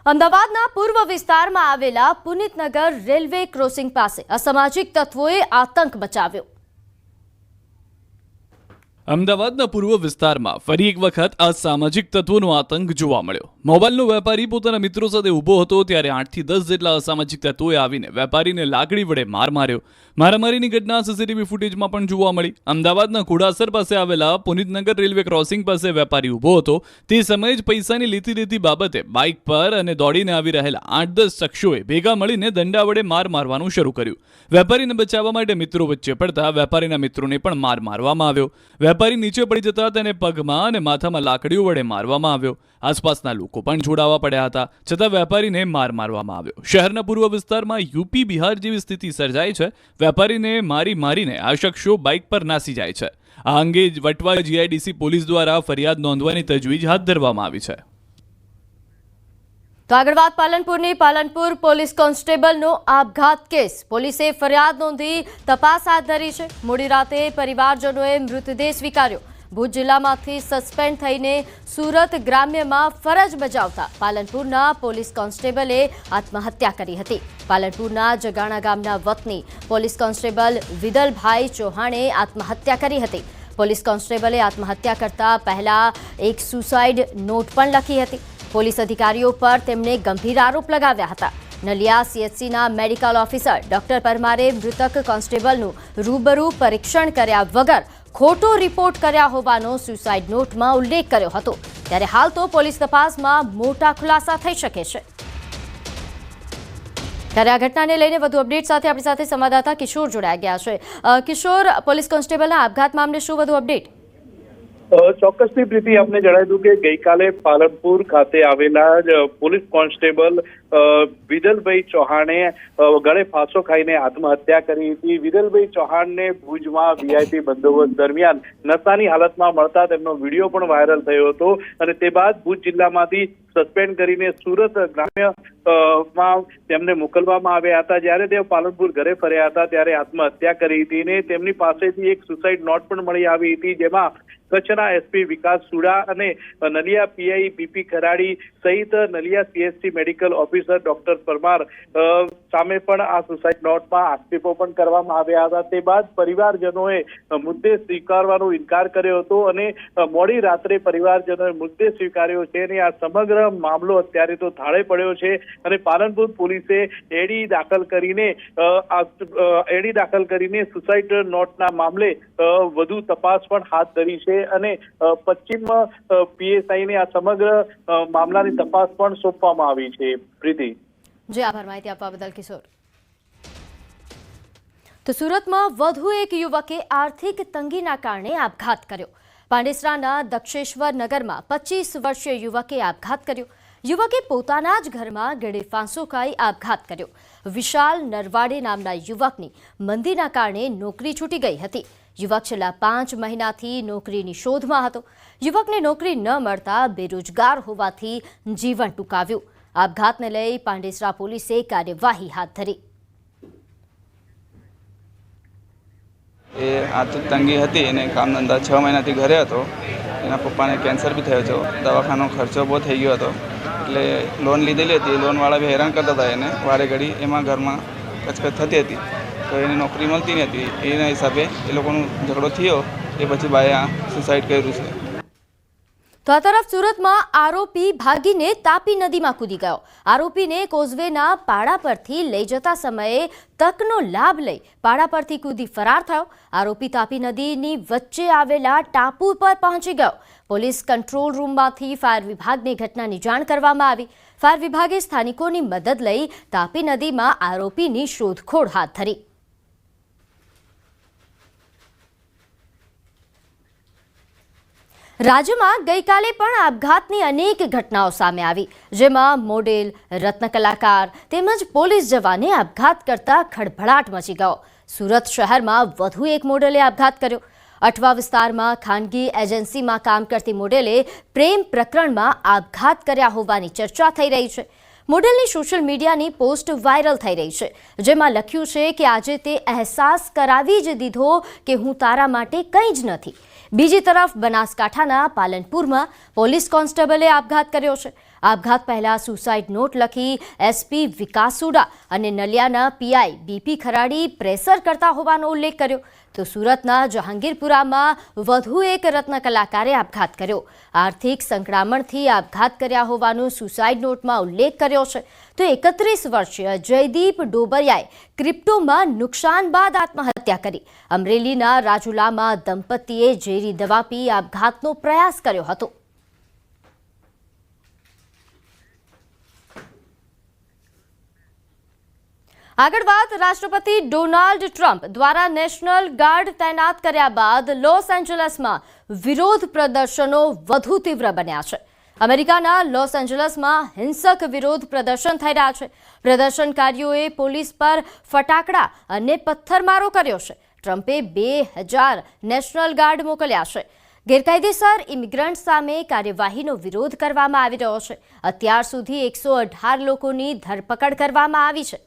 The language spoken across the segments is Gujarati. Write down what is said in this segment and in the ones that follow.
અમદાવાદના પૂર્વ વિસ્તારમાં આવેલા પુનિતનગર રેલવે ક્રોસિંગ પાસે અસામાજિક તત્વોએ આતંક મચાવ્યો। અમદાવાદના પૂર્વ વિસ્તારમાં ફરી એક વખત અસામાજિક તત્વોનો આતંક જોવા મળ્યો। મોબાઈલનો વેપારી પોતાના મિત્રો સાથે ઊભો હતો ત્યારે 8 થી 10 જેટલા અસામાજિક તત્વોએ આવીને વેપારીને લાકડી વડે માર માર્યો। મારામારીની ઘટના સીસીટીવી ફૂટેજમાં પણ જોવા મળી। અમદાવાદના ઘોડાસર પાસે આવેલા પુનિતનગર રેલવે ક્રોસિંગ પાસે વેપારી ઊભો હતો તે સમયે જ પૈસાની લેતી બાબતે બાઇક પર અને દોડીને આવી રહેલા 8-10 શખ્સોએ ભેગા મળીને દંડા વડે માર મારવાનું શરૂ કર્યું। વેપારીને બચાવવા માટે મિત્રો વચ્ચે પડતા વેપારીના મિત્રોને પણ માર મારવામાં આવ્યો। વેપારી નીચે પડી જતા તેને પગમાં અને માથામાં લાકડીઓ વડે મારવામાં આવ્યો। આસપાસના લોકો પણ જોડાવા પડ્યા હતા છતાં વેપારીને માર મારવામાં આવ્યો। શહેરના પૂર્વ વિસ્તારમાં યુપી બિહાર જેવી સ્થિતિ સર્જાઈ છે। વેપારીને મારીને આ શખ્સો બાઇક પર નાસી જાય છે। આ અંગે વટવા જીઆઈડીસી પોલીસ દ્વારા ફરિયાદ નોંધવાની તજવીજ હાથ ધરવામાં આવી છે। તો આગળ વાત પાલનપુરની। પાલનપુર પોલીસ કોન્સ્ટેબલનો આપઘાત કેસ પોલીસે ફરિયાદ નોંધી તપાસ હાથ ધરી છે। મોડી રાતે પરિવારજનોએ મૃતદેહ સ્વીકાર્યો। ભુજ જિલ્લામાંથી સસ્પેન્ડ થઈને સુરત ગ્રામ્યમાં ફરજ બજાવતા પાલનપુરના પોલીસ કોન્સ્ટેબલે આત્મહત્યા કરી હતી। પાલનપુરના જગાણા ગામના વતની પોલીસ કોન્સ્ટેબલ વિદલભાઈ ચૌહાણે આત્મહત્યા કરી હતી। પોલીસ કોન્સ્ટેબલે આત્મહત્યા કરતા પહેલા એક સુસાઇડ નોટ પણ લખી હતી। પોલીસ અધિકારીઓ પર તેમણે ગંભીર આરોપ લગાવ્યા હતા। નલિયા સીએચસીના મેડિકલ ઓફિસર ડોક્ટર પરમારે મૃતક કોન્સ્ટેબલનું રૂબરૂ પરીક્ષણ કર્યા વગર ખોટો રિપોર્ટ કર્યા હોવાનો સુસાઇડ નોટમાં ઉલ્લેખ કર્યો હતો। ત્યારે હાલ તો પોલીસ તપાસમાં મોટા ખુલાસા થઈ શકે છે। ત્યારે આ ઘટનાને લઈને વધુ અપડેટ સાથે આપણી સાથે સંવાદદાતા કિશોર જોડાઈ ગયા છે। કિશોર, પોલીસ કોન્સ્ટેબલના આપઘાત મામલે શું વધુ અપડેટ? ચોક્કસથી પ્રીતિ, આપને જણાવી દઉં કે ગઈકાલે પાલનપુર ખાતે આવેલા પોલીસ કોન્સ્ટેબલ વિદલભાઈ ચૌહાણે ગળે ફાંસો ખાઈને આત્મહત્યા કરી હતી। વિદલભાઈ ચૌહાણને ભુજમાં વીઆઈપી બંદોબસ્ત દરમિયાન નશાની હાલતમાં મળતા તેમનો વિડીયો પણ વાયરલ થયો હતો અને તે બાદ ભુજ જિલ્લામાંથી સસ્પેન્ડ કરીને સુરત ગ્રામ્યમાં તેમને મોકલવામાં આવ્યા હતા। જ્યારે તેઓ પાલનપુર ઘરે ફર્યા હતા ત્યારે આત્મહત્યા કરી હતી અને તેમની પાસેથી એક સુસાઇડ નોટ પણ મળી આવી હતી, જેમાં કચ્છના એસપી વિકાસ સુડા અને નલિયા પીઆઈ બીપી ખરાડી સહિત Naliya CHC medical officer doctor Parmar સામે પણ આ સુસાઇડ નોટમાં આક્ષેપો પણ કરવામાં આવ્યા હતા। તે બાદ પરિવારજનોએ મુદ્દે સ્વીકારવાનો ઇનકાર કર્યો હતો અને મોડી રાત્રે પરિવારજનોએ મુદ્દે સ્વીકાર્યો છે અને આ સમગ્ર મામલો અત્યારે તો થાળે પડ્યો છે અને પાલનપુર પોલીસે એડી દાખલ કરીને સુસાઇડ નોટના મામલે વધુ તપાસ પણ હાથ ધરી છે અને પશ્ચિમ પીએસઆઈને આ સમગ્ર મામલાની તપાસ પણ સોંપવામાં આવી છે। પ્રીતિ, જી આભાર માહિતી આપવા બદલ કિશોર। તો સુરતમાં વધુ એક યુવકે આર્થિક તંગીના કારણે આપઘાત કર્યો। પાંડેસરાના દક્ષેશ્વર નગરમાં 25 વર્ષીય યુવકે આપઘાત કર્યો। યુવકે પોતાના જ ઘરમાં ગળે ફાંસો ખાઈ આપઘાત કર્યો। વિશાલ નરવાડે નામના યુવકની મંદીના કારણે નોકરી છૂટી ગઈ હતી। યુવક છેલ્લા 5 મહિનાથી નોકરીની શોધમાં હતો। યુવકને નોકરી ન મળતા બેરોજગાર હોવાથી જીવન ટૂંકાવ્યું। આપઘાતને લઈ પાંડેસરા પોલીસે કાર્યવાહી હાથ ધરી। એ આર્થિક તંગી હતી અને કામ ધંધા 6 મહિનાથી ઘરે હતો। એના પપ્પાને કેન્સર બી થયો હતો, દવાખાનો ખર્ચો બહુ થઈ ગયો હતો એટલે લોન લીધેલી હતી। લોનવાળા બી હેરાન કરતા હતા એને વારે ઘડી, એમાં ઘરમાં કચકચ થતી હતી તો એને નોકરી મળતી નથી। એના હિસાબે એ લોકોનો ઝઘડો થયો, એ પછી બાએ આ સુસાઇડ કર્યું છે। તો આ તરફ સુરતમાં આરોપી ભાગીને તાપી નદીમાં કૂદી ગયો। આરોપીને કોઝવેના પાડા પરથી લઈ જતા સમયે તકનો લાભ લઈ પાડા પરથી કૂદી ફરાર થયો। આરોપી તાપી નદીની વચ્ચે આવેલા ટાપુ પર પહોંચી ગયો। પોલીસ કંટ્રોલ રૂમમાંથી ફાયર વિભાગને ઘટનાની જાણ કરવામાં આવી। ફાયર વિભાગે સ્થાનિકોની મદદ લઈ તાપી નદીમાં આરોપીની શોધખોળ હાથ ધરી। રાજ્યમાં ગઈકાલે પણ આપઘાતની અનેક ઘટનાઓ સામે આવી, જેમાં મોડેલ, રત્ન કલાકાર તેમજ પોલીસ જવાને આપઘાત કરતા ખળભળાટ મચી ગયો। સુરત શહેરમાં વધુ એક મોડેલે આપઘાત કર્યો। અઠવા વિસ્તારમાં ખાનગી એજન્સીમાં કામ કરતી મોડેલે પ્રેમ પ્રકરણમાં આપઘાત કર્યા હોવાની ચર્ચા થઈ રહી છે। મોડેલની સોશિયલ મીડિયાની પોસ્ટ વાયરલ થઈ રહી છે, જેમાં લખ્યું છે કે આજે તે અહેસાસ કરાવી જ દીધો કે હું તારા માટે કંઈ જ નથી। બીજી તરફ બનાસકાંઠાના પાલનપુરમાં પોલીસ કોન્સ્ટેબલે આપઘાત કર્યો છે। આપઘાત પહેલા સુસાઇડ નોટ લખી એસપી વિકાસુડા અને નલિયાના પીઆઈ બીપી ખરાડી પ્રેશર કરતા હોવાનો ઉલ્લેખ કર્યો. તો સુરતના જહાંગીરપુરામાં વધુ એક રત્ન કલાકારે આપઘાત કર્યો. આર્થિક સંકળામણથી આપઘાત કર્યા હોવાનો સુસાઇડ નોટમાં ઉલ્લેખ કર્યો છે. તો 31 વર્ષીય જયદીપ ડોબરિયાએ ક્રિપ્ટોમાં નુકસાન બાદ આત્મહત્યા કરી. અમરેલીના રાજુલામાં દંપતીએ ઝેરી દવા પી આપઘાતનો પ્રયાસ કર્યો હતો. આગળ વાત રાષ્ટ્રપતિ ડોનાલ્ડ ટ્રમ્પ દ્વારા નેશનલ ગાર્ડ તૈનાત કર્યા બાદ લોસ એન્જલસમાં વિરોધ પ્રદર્શનો વધુ તીવ્ર બન્યા છે. અમેરિકાના લોસ એન્જલસમાં હિંસક વિરોધ પ્રદર્શન થઈ રહ્યા છે. પ્રદર્શનકારીઓએ પોલીસ પર ફટાકડા અને પથ્થરમારો કર્યો છે. ટ્રમ્પે 2000 નેશનલ ગાર્ડ મોકલ્યા છે. ગેરકાયદેસર ઇમિગ્રન્ટ સામે કાર્યવાહીનો વિરોધ કરવામાં આવી રહ્યો છે. અત્યાર સુધી 118 લોકોની ધરપકડ કરવામાં આવી છે.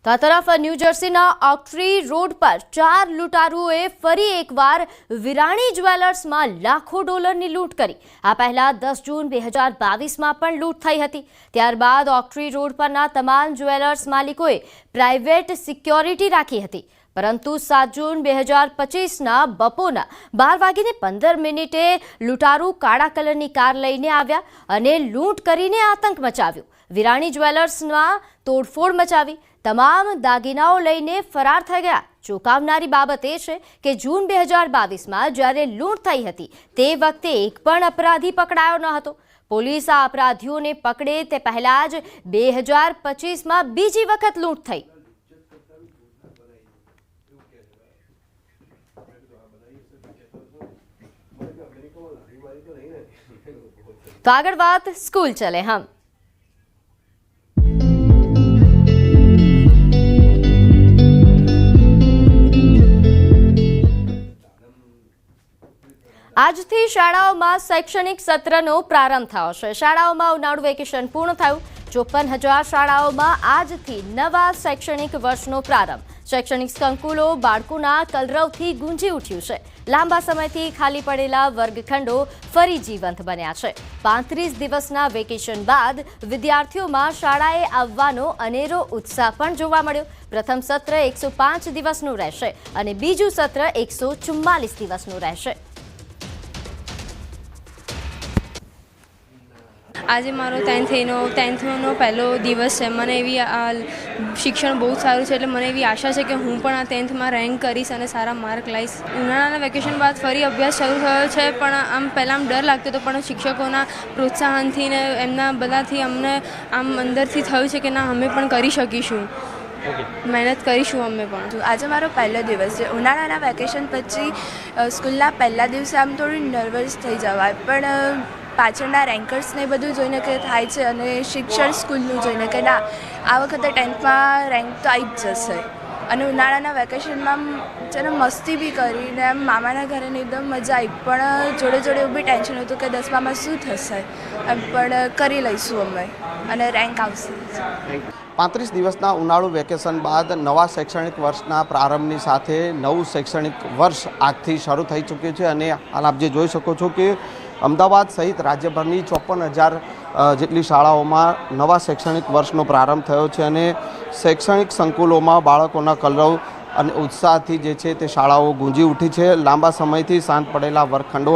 તો આ તરફ ન્યૂજર્સીના ઓક્ટ્રી રોડ પર 4 લૂંટારુઓએ ફરી એકવાર વિરાણી જ્વેલર્સમાં લાખો ડોલરની લૂંટ કરી. આ પહેલા 10 જૂન 2022માં પણ લૂંટ થઈ હતી. ત્યારબાદ ઓક્ટ્રી રોડ પરના તમામ જ્વેલર્સ માલિકોએ પ્રાઇવેટ સિક્યોરિટી રાખી હતી. પરંતુ 7 જૂન 2025ના બપોરના 12:15 લૂંટારૂ કાળા કલરની કાર લઈને આવ્યા અને લૂંટ કરીને આતંક મચાવ્યો. વિરાણી જ્વેલર્સમાં તોડફોડ મચાવી તમામ દાગીનાઓ લઈને ફરાર થઈ ગયા. ચોંકાવનારી બાબત એ છે કે જૂન 2022માં જ્યારે લૂંટ થઈ હતી તે વખતે એક પણ અપરાધી પકડાયો ન હતો. પોલીસ આ અપરાધીઓને પકડે તે પહેલા જ 2025માં બીજી વખત લૂંટ થઈ. તો આગળ વાત સ્કૂલ ચલે હમ. આજથી શાળાઓમાં શૈક્ષણિક સત્રનો પ્રારંભ થયો છે. શાળાઓમાં ઉનાળુ વેકેશન પૂર્ણ થયું. 54,000 શાળાઓમાં આજથી નવા શૈક્ષણિક વર્ષનો પ્રારંભ. શૈક્ષણિક સંકુલો બાળકોના કલરવથી ગુંજી ઉઠ્યું છે. લાંબા સમયથી ખાલી પડેલા વર્ગખંડો ફરી જીવંત બન્યા છે. 35 દિવસના વેકેશન બાદ વિદ્યાર્થીઓમાં શાળાએ આવવાનો અનેરો ઉત્સાહ પણ જોવા મળ્યો. પ્રથમ સત્ર 105 દિવસનું રહેશે અને બીજું સત્ર 144 દિવસનું રહેશે. આજે મારો ટેન્થનો પહેલો દિવસ છે. મને એવી શિક્ષણ બહુ સારું છે એટલે મને એવી આશા છે કે હું પણ આ 10thમાં રેન્ક કરીશ અને સારા માર્ક લાવીશ. ઉનાળાના વેકેશન બાદ ફરી અભ્યાસ શરૂ થયો છે પણ આમ પહેલાં ડર લાગતો હતો પણ શિક્ષકોના પ્રોત્સાહનથી ને એમના બધાથી અમને આમ અંદરથી થયું છે કે ના અમે પણ કરી શકીશું, મહેનત કરીશું અમે પણ. આજે મારો પહેલો દિવસ છે. ઉનાળાના વેકેશન પછી સ્કૂલના પહેલા દિવસે આમ થોડું નર્વસ થઈ જવાય પણ પાછળના રેન્કર્સને બધું જોઈને કે થાય છે અને શિક્ષણ સ્કૂલનું જોઈને કે ના આ વખતે 10thમાં રેન્ક તો આવી જ જશે. અને ઉનાળાના વેકેશનમાં છે ને મસ્તી બી કરીને એમ મામાના ઘરે ને એકદમ મજા આવી પણ જોડે જોડે એવું બી ટેન્શન હતું કે 10મામાં શું થશે એમ પણ કરી લઈશું અમે અને રેન્ક આવશે. 35 દિવસના ઉનાળુ વેકેશન બાદ નવા શૈક્ષણિક વર્ષના પ્રારંભની સાથે નવું શૈક્ષણિક વર્ષ આજથી શરૂ થઈ ચૂક્યું છે અને હાલ આપ જે જોઈ શકો છો કે અમદાવાદ સહિત રાજ્યભરની 54,000 જેટલી શાળાઓમાં નવા શૈક્ષણિક વર્ષનો પ્રારંભ થયો છે અને શૈક્ષણિક સંકુલોમાં બાળકોના કલરવ અને ઉત્સાહથી જે છે તે શાળાઓ ગુંજી ઉઠી છે. લાંબા સમયથી શાંત પડેલા વર્ગખંડો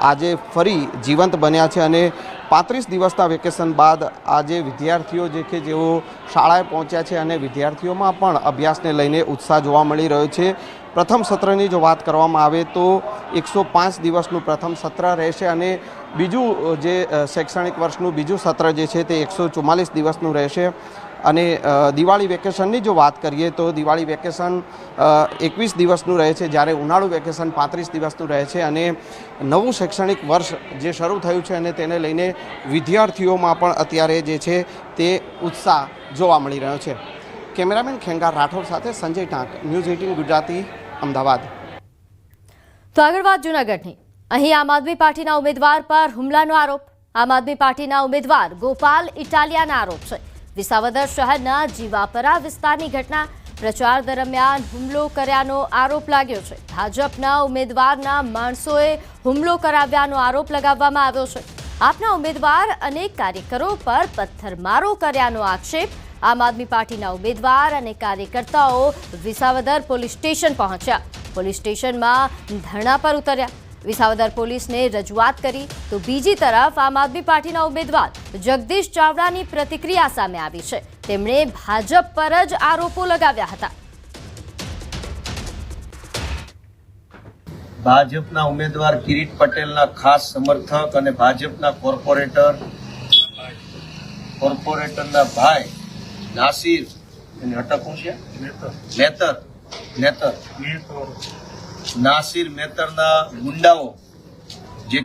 આજે ફરી જીવંત બન્યા છે અને 35 દિવસના વેકેશન બાદ આજે વિદ્યાર્થીઓ જે કે જેઓ શાળાએ પહોંચ્યા છે અને વિદ્યાર્થીઓમાં પણ અભ્યાસને લઈને ઉત્સાહ જોવા મળી રહ્યો છે. પ્રથમ સત્રની જો વાત કરવામાં આવે તો 105 દિવસનું પ્રથમ સત્ર રહેશે અને બીજું જે શૈક્ષણિક વર્ષનું બીજું સત્ર જે છે તે 144 દિવસનું રહેશે. અને દિવાળી વેકેશનની જો વાત કરીએ તો દિવાળી વેકેશન 21 દિવસનું રહે છે જ્યારે ઉનાળુ વેકેશન 35 દિવસનું રહે છે અને નવું શૈક્ષણિક વર્ષ જે શરૂ થયું છે અને તેને લઈને વિદ્યાર્થીઓમાં પણ અત્યારે જે છે તે ઉત્સાહ જોવા મળી રહ્યો છે. કેમેરામેન ખેંગાર રાઠોડ સાથે સંજય ટાંક, ન્યૂઝ 18 ગુજરાતી, અમદાવાદ. તો આગળ વાત જૂનાગઢની. અહીં આમ આદમી પાર્ટીના ઉમેદવાર પર હુમલાનો આરોપ. આમ આદમી પાર્ટીના ઉમેદવાર ગોપાલ ઇટાલિયાના આરોપ છે. વિસાવદર શહેરના જીવાપરા વિસ્તારની ઘટના. પ્રચાર દરમિયાન હુમલો કર્યાનો આરોપ લાગ્યો છે. ભાજપના ઉમેદવારના માણસોએ હુમલો કરાવ્યાનો આરોપ લગાવવામાં આવ્યો છે. આપના ઉમેદવાર અને કાર્યકરો પર પથ્થરમારો કર્યાનો આક્ષેપ. આમ આદમી પાર્ટીના ઉમેદવાર અને કાર્યકર્તાઓ વિસાવદર પોલીસ સ્ટેશન પહોંચ્યા. પોલીસ સ્ટેશનમાં ધરણા પર ઉતર્યા. વિસાવદર પોલીસને રજૂઆત કરી તો બીજી તરફ આમ આદમી પાર્ટીના ઉમેદવાર જગદીશ ચાવડાની પ્રતિક્રિયા સામે આવી છે. તેમણે ભાજપ પર જ આરોપો લગાવ્યા હતા. ભાજપના ઉમેદવાર કિરીટ પટેલના ખાસ સમર્થક અને ભાજપના કોર્પોરેટરના ભાઈ નાસિર નાસિર મેતરના ગુંડાઓ જે